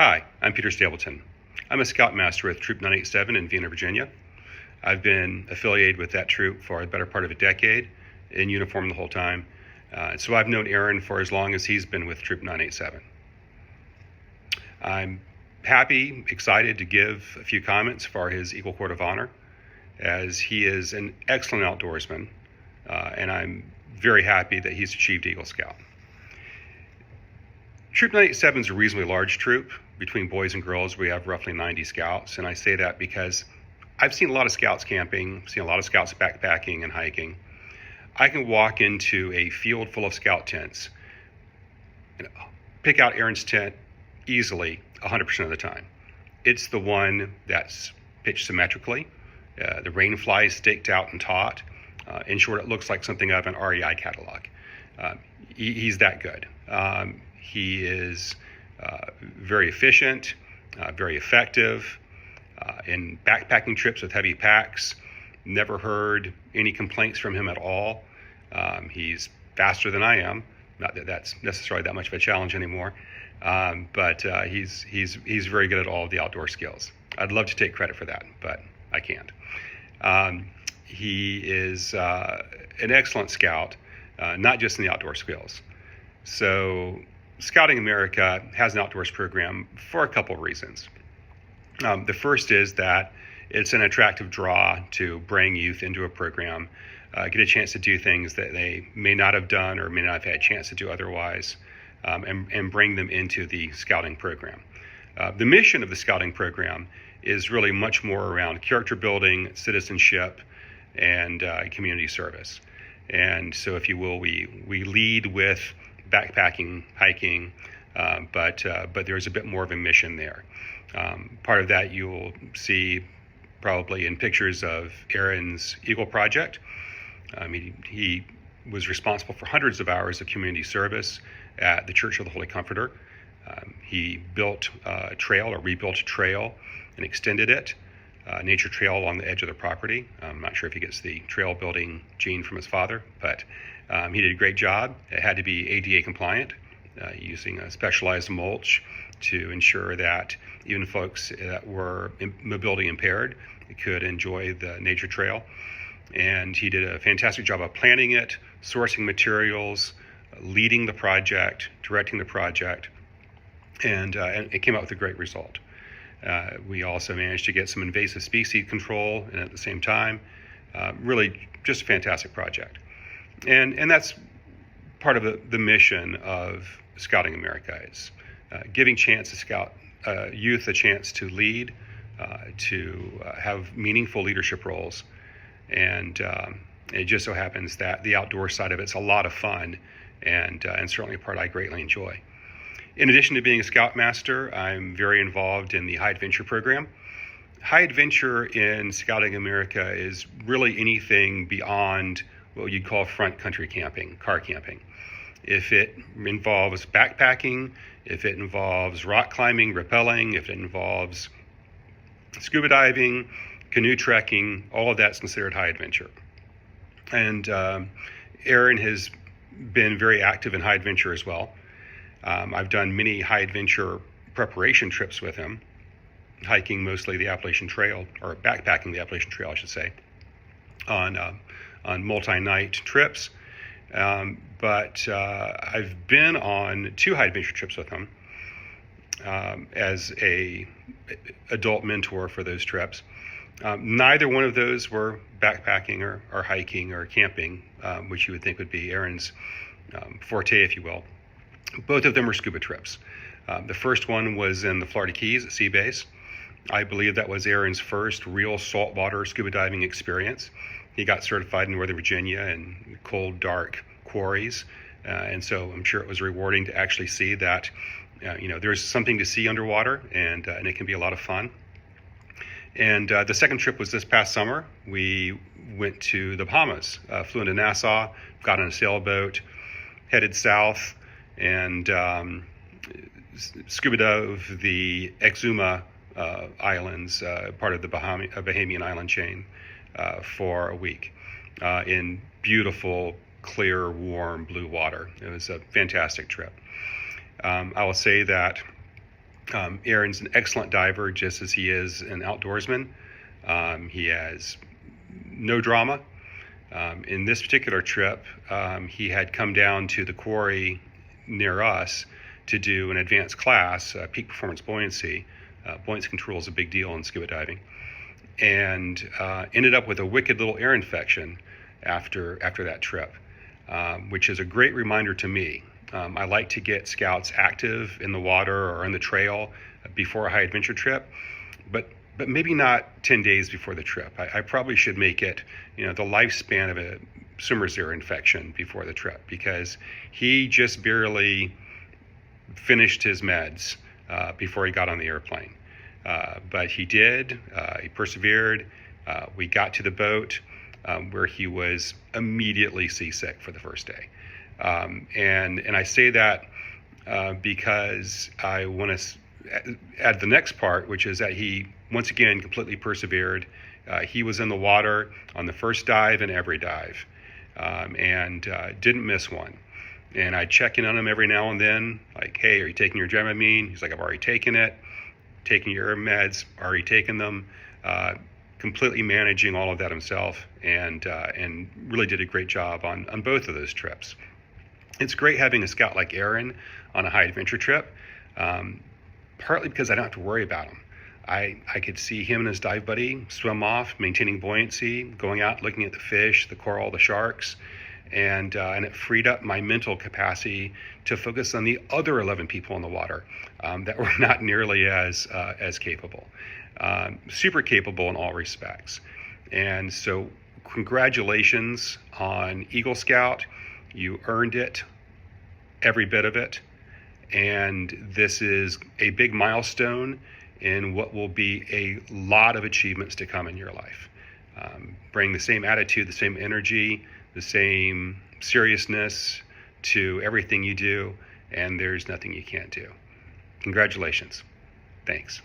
Hi, I'm Peter Stapleton. I'm a Scoutmaster with Troop 987 in Vienna, Virginia. I've been affiliated with that troop for the better part of a decade, in uniform the whole time. So I've known Aaron for as long as he's been with Troop 987. I'm happy, excited to give a few comments for his Eagle Court of Honor, as he is an excellent outdoorsman, and I'm very happy that he's achieved Eagle Scout. Troop 987 is a reasonably large troop. Between boys and girls, we have roughly 90 scouts, and I say that because I've seen a lot of scouts camping, seen a lot of scouts backpacking and hiking. I can walk into a field full of scout tents and pick out Aaron's tent easily 100% of the time. It's the one that's pitched symmetrically. The rain fly is staked out and taut. In short, it looks like something out of an REI catalog. He's that good. He is very efficient, very effective. In backpacking trips with heavy packs, never heard any complaints from him at all. He's faster than I am. Not that that's necessarily that much of a challenge anymore, but he's very good at all of the outdoor skills. I'd love to take credit for that, but I can't. He is an excellent scout, not just in the outdoor skills. So Scouting America has an outdoors program for a couple of reasons. The first is that it's an attractive draw to bring youth into a program, get a chance to do things that they may not have done or may not have had a chance to do otherwise, and bring them into the scouting program. The mission of the scouting program is really much more around character building, citizenship, and community service. And so, if you will, we lead with backpacking, hiking, but there's a bit more of a mission there. Part of that you'll see probably in pictures of Aaron's Eagle Project. He was responsible for hundreds of hours of community service at the Church of the Holy Comforter. He built a trail, or rebuilt a trail, and extended it, a nature trail along the edge of the property. I'm not sure if he gets the trail building gene from his father, but he did a great job. It had to be ADA compliant, using a specialized mulch to ensure that even folks that were mobility impaired could enjoy the nature trail. And he did a fantastic job of planning it, sourcing materials, leading the project, directing the project, and it came out with a great result. We also managed to get some invasive species control, and at the same time, really just a fantastic project. And that's part of the mission of Scouting America, is giving youth a chance to lead, to have meaningful leadership roles. And it just so happens that the outdoor side of it's a lot of fun, and certainly a part I greatly enjoy. In addition to being a Scoutmaster, I'm very involved in the High Adventure program. High Adventure in Scouting America is really anything beyond what you'd call front country camping, car camping. If it involves backpacking, if it involves rock climbing, rappelling, if it involves scuba diving, canoe trekking, all of that's considered high adventure. And Aaron has been very active in high adventure as well. I've done many high adventure preparation trips with him, hiking mostly the Appalachian Trail, or backpacking the Appalachian Trail, I should say, on multi-night trips. But I've been on 2 high adventure trips with him as a adult mentor for those trips. Neither one of those were backpacking or hiking or camping, which you would think would be Aaron's forte, if you will. Both of them were scuba trips. The first one was in the Florida Keys at Sea Base. I believe that was Aaron's first real saltwater scuba diving experience. He got certified in Northern Virginia in cold, dark quarries, and so I'm sure it was rewarding to actually see that there's something to see underwater, and it can be a lot of fun. And the second trip was this past summer. We went to the Bahamas, flew into Nassau, got on a sailboat, headed south, and scuba dove the Exuma Islands, part of the Bahamian island chain, for a week in beautiful, clear, warm blue water. It was a fantastic trip. I will say that Aaron's an excellent diver, just as he is an outdoorsman. He has no drama. In this particular trip, he had come down to the quarry near us to do an advanced class, peak performance buoyancy. Buoyancy control is a big deal in scuba diving, and ended up with a wicked little ear infection after that trip, which is a great reminder to me. I like to get scouts active in the water or on the trail before a high adventure trip, but maybe not 10 days before the trip. I probably should make it, the lifespan of a swimmer's ear infection before the trip, because he just barely finished his meds before he got on the airplane. But he did. He persevered. We got to the boat where he was immediately seasick for the first day. And I say that because I want to add the next part, which is that he, once again, completely persevered. He was in the water on the first dive and every dive, and didn't miss one. And I check in on him every now and then, like, hey, are you taking your Dramamine? He's like, I've already taken it. Taking your meds, already taken them. Completely managing all of that himself, and really did a great job on both of those trips. It's great having a scout like Aaron on a high adventure trip, partly because I don't have to worry about him. I could see him and his dive buddy swim off, maintaining buoyancy, going out, looking at the fish, the coral, the sharks, and it freed up my mental capacity to focus on the other 11 people in the water that were not nearly as capable. Super capable in all respects. And so congratulations on Eagle Scout. You earned it, every bit of it. And this is a big milestone in what will be a lot of achievements to come in your life. Bring the same attitude, the same energy, the same seriousness to everything you do, and there's nothing you can't do. Congratulations. Thanks.